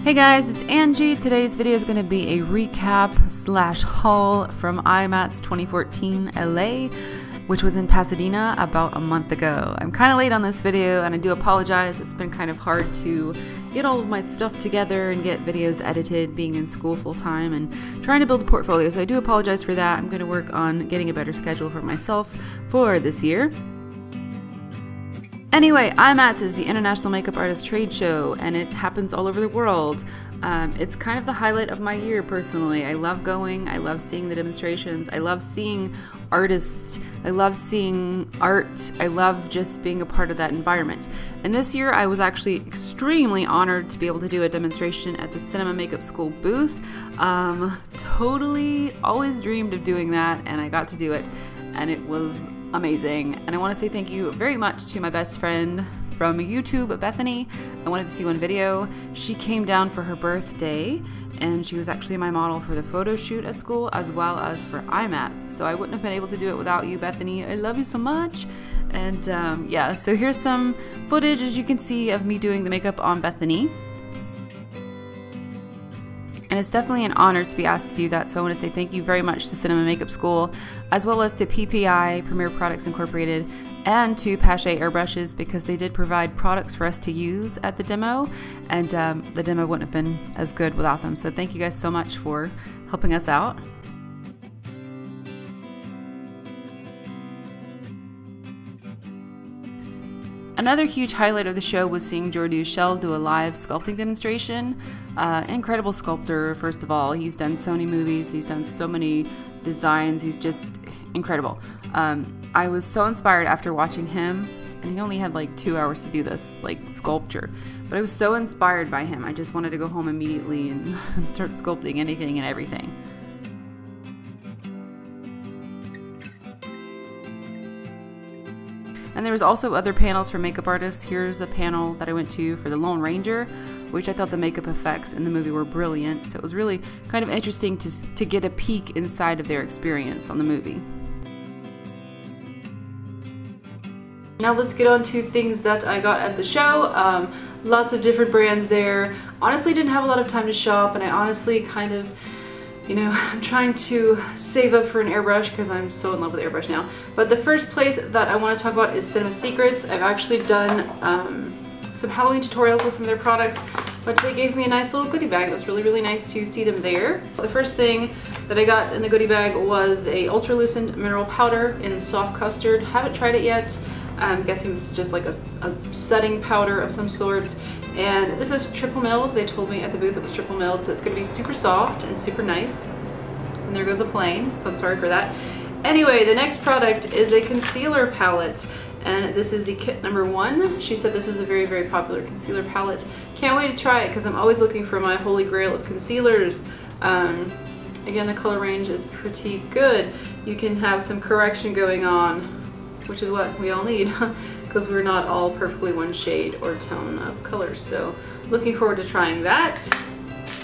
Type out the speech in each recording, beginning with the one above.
Hey guys, it's Angie. Today's video is going to be a recap slash haul from IMATS 2014 LA, which was in Pasadena about a month ago. I'm kind of late on this video and I do apologize. It's been kind of hard to get all of my stuff together and get videos edited, being in school full time and trying to build a portfolio. So I do apologize for that. I'm going to work on getting a better schedule for myself for this year. Anyway, IMATS is the International Makeup Artist Trade Show, and it happens all over the world. It's kind of the highlight of my year personally. I love going, I love seeing the demonstrations, I love seeing artists, I love seeing art, I love just being a part of that environment. And this year I was actually extremely honored to be able to do a demonstration at the Cinema Makeup School booth. Totally always dreamed of doing that, and I got to do it, and it was amazing. And I want to say thank you very much to my best friend from YouTube, Bethany. I wanted to see one video. She came down for her birthday and she was actually my model for the photo shoot at school as well as for IMATS. So I wouldn't have been able to do it without you, Bethany. I love you so much. And yeah, so here's some footage, as you can see, of me doing the makeup on Bethany. And it's definitely an honor to be asked to do that, so I want to say thank you very much to Cinema Makeup School, as well as to PPI, Premier Products Incorporated, and to Pache Airbrushes, because they did provide products for us to use at the demo, and the demo wouldn't have been as good without them. So thank you guys so much for helping us out. Another huge highlight of the show was seeing Jordi Ushel do a live sculpting demonstration. Incredible sculptor, first of all. He's done so many movies, he's done so many designs, he's just incredible. I was so inspired after watching him, and he only had like 2 hours to do this like sculpture. But I was so inspired by him, I just wanted to go home immediately and start sculpting anything and everything. And there was also other panels for makeup artists. Here's a panel that I went to for the Lone Ranger, which I thought the makeup effects in the movie were brilliant. So it was really kind of interesting to get a peek inside of their experience on the movie. Now let's get on to things that I got at the show. Lots of different brands there. Honestly, didn't have a lot of time to shop, and I honestly kind of, you know, I'm trying to save up for an airbrush because I'm so in love with airbrush now. But the first place that I want to talk about is Cinema Secrets. I've actually done some Halloween tutorials with some of their products, but they gave me a nice little goodie bag. It was really, really nice to see them there. The first thing that I got in the goodie bag was a ultra lucent mineral powder in soft custard. Haven't tried it yet. I'm guessing this is just like a setting powder of some sort. And this is triple milled. They told me at the booth it was triple milled, so it's going to be super soft and super nice. And there goes a plane, so I'm sorry for that. Anyway, the next product is a concealer palette, and this is the kit number 1. She said this is a very, very popular concealer palette. Can't wait to try it because I'm always looking for my holy grail of concealers. Again, the color range is pretty good. You can have some correction going on, which is what we all need. Because we're not all perfectly one shade or tone of colors. So looking forward to trying that.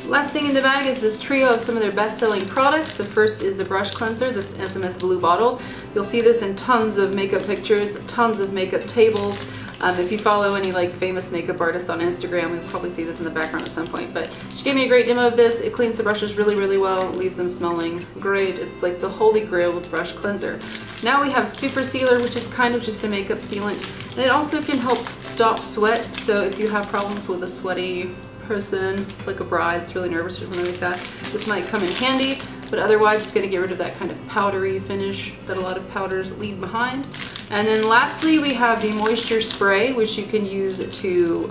Last thing in the bag is this trio of some of their best-selling products. The first is the brush cleanser, this infamous blue bottle. You'll see this in tons of makeup pictures, tons of makeup tables. If you follow any like famous makeup artists on Instagram, you'll probably see this in the background at some point. But she gave me a great demo of this. It cleans the brushes really, really well, leaves them smelling great. It's like the holy grail with brush cleanser. Now we have Super Sealer, which is kind of just a makeup sealant. And it also can help stop sweat. So if you have problems with a sweaty person, like a bride that's really nervous or something like that, this might come in handy. But otherwise, it's going to get rid of that kind of powdery finish that a lot of powders leave behind. And then lastly, we have the moisture spray, which you can use to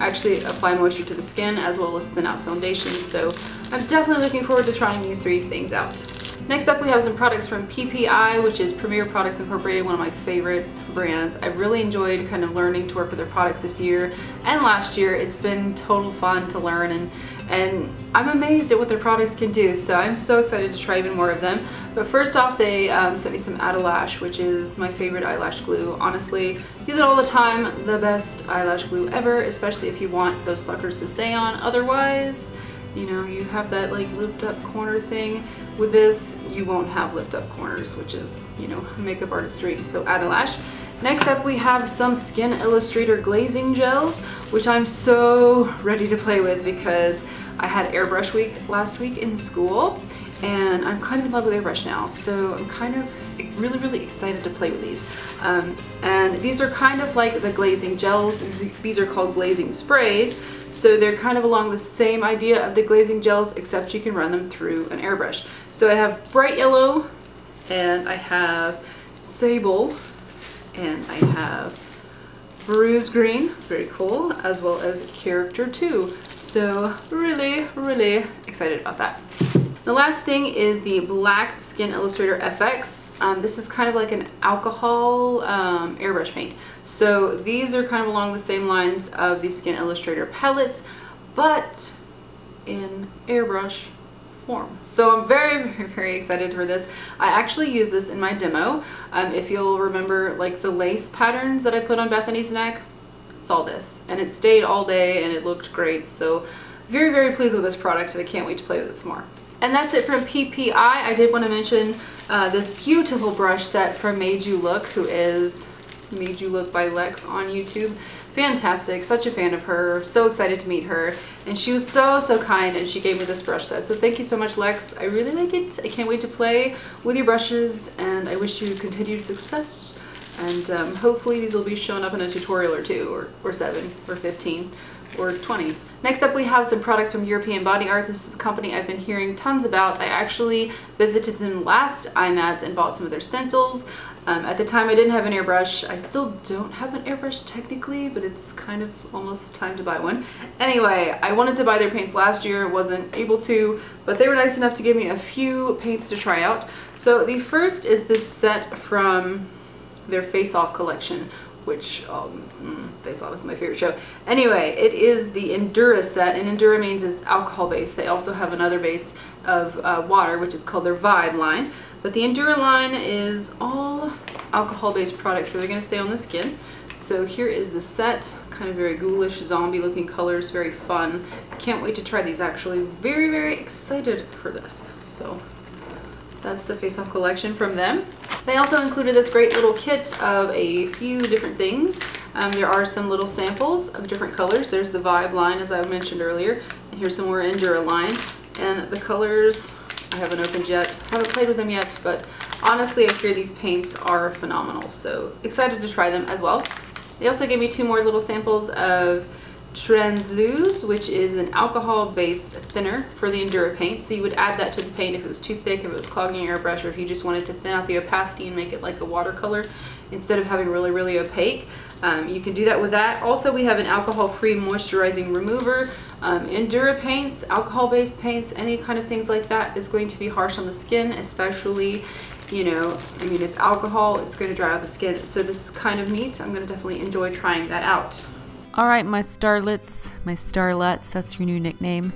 actually apply moisture to the skin as well as thin out foundations. So I'm definitely looking forward to trying these 3 things out. Next up, we have some products from PPI, which is Premier Products Incorporated, one of my favorite brands. I've really enjoyed kind of learning to work with their products this year and last year. It's been total fun to learn, and I'm amazed at what their products can do, so I'm so excited to try even more of them. But first off, they sent me some Adelash, which is my favorite eyelash glue. Honestly, use it all the time. The best eyelash glue ever, especially if you want those suckers to stay on. Otherwise, you know, you have that like lift up corner thing. With this, you won't have lift up corners, which is, you know, a makeup artist's dream. So Adelash. Next up we have some Skin Illustrator glazing gels, which I'm so ready to play with because I had airbrush week last week in school and I'm kind of in love with airbrush now, so I'm kind of really excited to play with these. And these are kind of like the glazing gels. These are called glazing sprays, so they're kind of along the same idea of the glazing gels, except you can run them through an airbrush. So I have bright yellow, and I have sable, and I have bruise green, very cool, as well as character 2. So really excited about that. The last thing is the black Skin Illustrator FX. This is kind of like an alcohol airbrush paint. So these are kind of along the same lines of the Skin Illustrator palettes, but in airbrush form. So I'm very excited for this. I actually use this in my demo. If you'll remember, like the lace patterns that I put on Bethany's neck, it's all this, and it stayed all day and it looked great. So very pleased with this product, and I can't wait to play with it some more. And that's it from PPI. I did want to mention this beautiful brush set from Made You Look, who is Made You Look by Lex on YouTube. Fantastic, such a fan of her, so excited to meet her, and she was so kind, and she gave me this brush set. So thank you so much, Lex. I really like it. I can't wait to play with your brushes, and I wish you continued success. And hopefully these will be showing up in a tutorial or 2, or 7, or 15, or 20. Next up we have some products from European Body Art. This is a company I've been hearing tons about. I actually visited them last IMATS and bought some of their stencils. At the time I didn't have an airbrush. I still don't have an airbrush technically, but it's kind of almost time to buy one. Anyway, I wanted to buy their paints last year, wasn't able to, but they were nice enough to give me a few paints to try out. So the first is this set from their Face Off collection, which Face Off is my favorite show. Anyway, it is the Endura set, and Endura means it's alcohol based. They also have another base of water, which is called their Vibe line. But the Endura line is all alcohol based products, so they're going to stay on the skin. So here is the set, kind of very ghoulish, zombie looking colors, very fun. Can't wait to try these actually. Very excited for this. So that's the Face Off collection from them. They also included this great little kit of a few different things. There are some little samples of different colors. There's the Vibe line, as I mentioned earlier, and here's some more Endura lines. And the colors, I haven't opened yet, haven't played with them yet, but honestly I hear these paints are phenomenal, so excited to try them as well. They also gave me 2 more little samples of Transluce, which is an alcohol-based thinner for the Endura paint. So you would add that to the paint if it was too thick, if it was clogging your airbrush, or if you just wanted to thin out the opacity and make it like a watercolor instead of having really opaque. You can do that with that. Also, we have an alcohol-free moisturizing remover. Endura paints, alcohol-based paints, any kind of things like that is going to be harsh on the skin, especially, you know, I mean, it's alcohol, it's going to dry out the skin. So this is kind of neat. I'm going to definitely enjoy trying that out. All right, my starlets, that's your new nickname.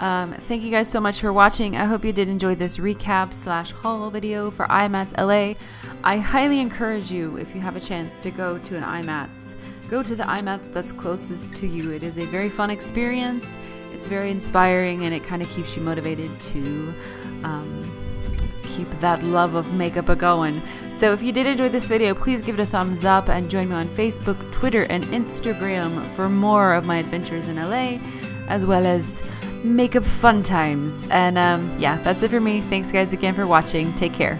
Thank you guys so much for watching. I hope you did enjoy this recap / haul video for IMATS LA. I highly encourage you, if you have a chance, to go to an IMATS. Go to the IMATS that's closest to you. It is a very fun experience. It's very inspiring, and it kind of keeps you motivated to keep that love of makeup a-going. So if you did enjoy this video, please give it a thumbs up and join me on Facebook, Twitter, and Instagram for more of my adventures in LA, as well as makeup fun times. And yeah, that's it for me. Thanks guys again for watching. Take care.